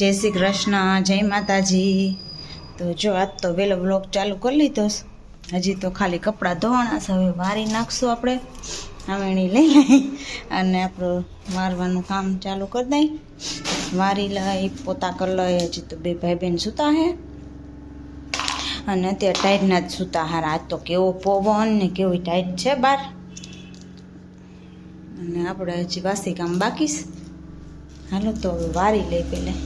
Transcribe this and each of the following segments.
જય શ્રી કૃષ્ણ, જય માતાજી। તો જો આજ તો વહેલો બ્લોગ ચાલુ કરી લીધો છે। હજી તો ખાલી કપડાં ધોવાના છે, હવે વારી નાખશું આપણે। આવેણી લઈ લઈ અને આપણું વારવાનું કામ ચાલુ કરી દઈ। વારી લઈ, પોતા કરી લઈ। હજી તો બે ભાઈ બહેન સૂતા હે અને અત્યારે ટાઈટના જ સૂતા હાર। આજ તો કેવો પવન ને કેવી ટાઈટ છે બહાર, અને આપણે હજી વાસી કામ બાકી છે। હાલો તો હવે વારી લઈ પહેલાં।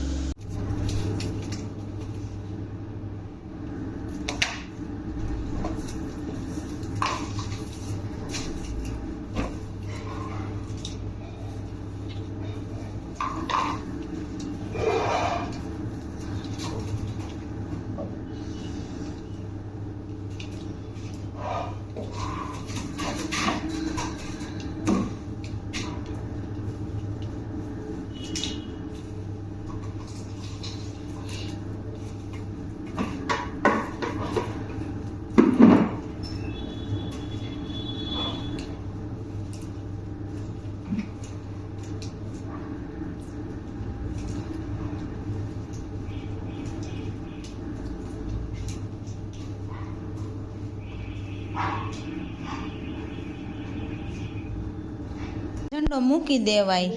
ઝંડો મૂકી દેવાય।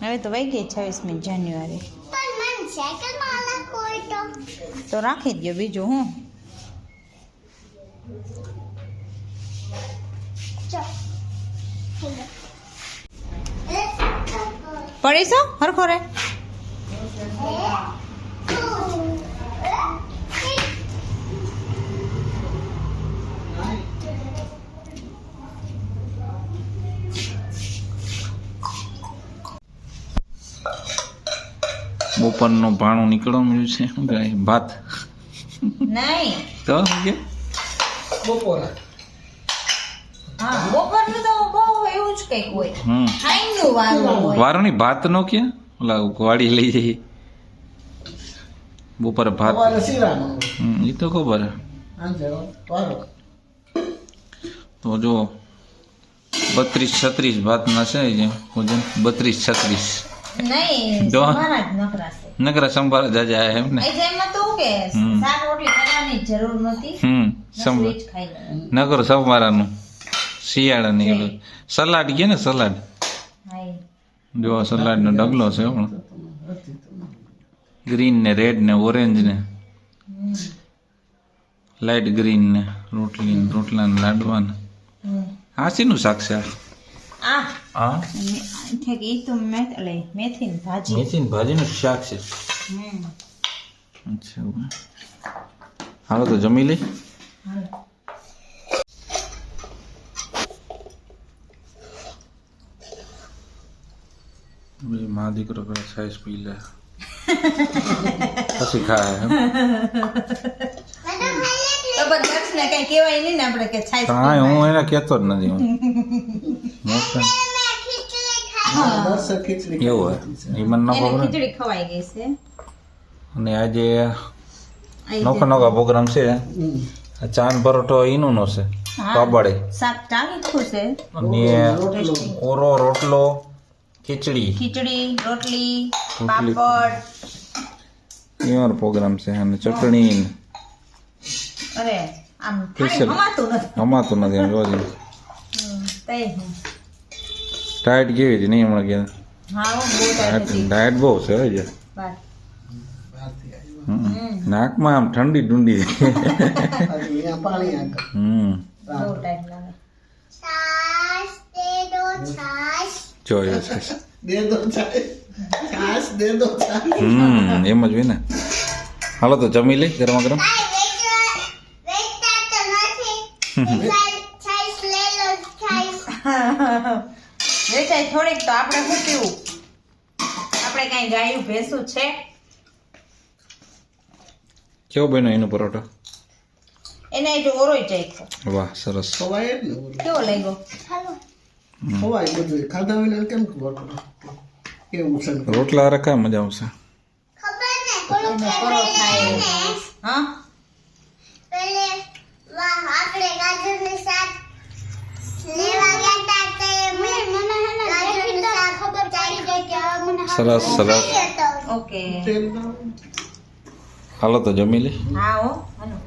હવે તો વહી ગઈ 26મી જાન્યુઆરી। તો રાખી દો, બીજું હું। પડીશો હરખો રે। બપોરનું ભાણું નીકળવા મળ્યું છે। શું કહેવાય? ભાત નહીં તો કે બપોર। હા, બપોરનું તો બહુ એવું જ કંઈક હોય। ખાઈનું વારું હોય। વારોની ભાત નો કે ઓલા વાડી લઈ જઈએ બપોરે ભાત। એ તો ખબર હે। તો જો 32-36 ભાત ના છે વજન। 32-36 નહીં, જો મારા જ નખરા છે। નકરા સંભાર જાજા હે એમ ને। એમાં તો કે શાક રોટલી કરવાની જરૂર નથી, સંભાર જ ખાઈ લેવાનું। નકર સંભારાનું શિયાળાની ઓલું સલાડ કે ને સલાડ। જો સલાડ નો ડગલો છે પણ ગ્રીન ને રેડ ને ઓરેન્જ ને લાઈટ ગ્રીન ને રોટલા ને લાડવા ને। આ શેનું શાક છે? આ હા, ઈ તો મેથીની ભાજી। મેથીની ભાજીનું શાક છે। અચ્છા, હાલો તો જમી લઈ। માં દીકરો પેલા છાશ પી લે પછી ખાય એમ। ને કઈ કહેવાય નહીં ને આપણે કે છાશ હા, હું એને કહેતો જ નથી। એવું હોય એ મને ન ખબર। ખીચડી ખવાઈ ગઈ છે અને આજે નોખા પ્રોગ્રામ છે। ચાંદ પરોઠો ઈનું નો છે, પાપડે શાક ટાંકી છે અને ઓરો રોટલો ખીચડી રોટલી પાપડ એનો પ્રોગ્રામ છે અને ચટણી। અરે આમ હમાતું નથી એમ જોજે। તઈ ડાયટ કેવી હતી નહીં હમણાં ગયા? હા, બહુ ડાયટ બહુ છે હે। નાકમાં આમ ઠંડી ડુંડી જોયો છે એમ જ હોય ને। હાલો તો જમી લઈ ગરમા ગરમ। વેચાય થોડીક તો આપણે શું પીવું? આપણે કઈ ગાયું ભેંસું છે? કેવો બન્યો એનો પરોઠો? એને જો ઓરોય જાય। વાહ, સરસ। કેવો લાગ્યો? રોટલા રખા મજા આવશે। હા, સરસ સરસ ઓકે હાલો તો જમી લે હા હો હાલો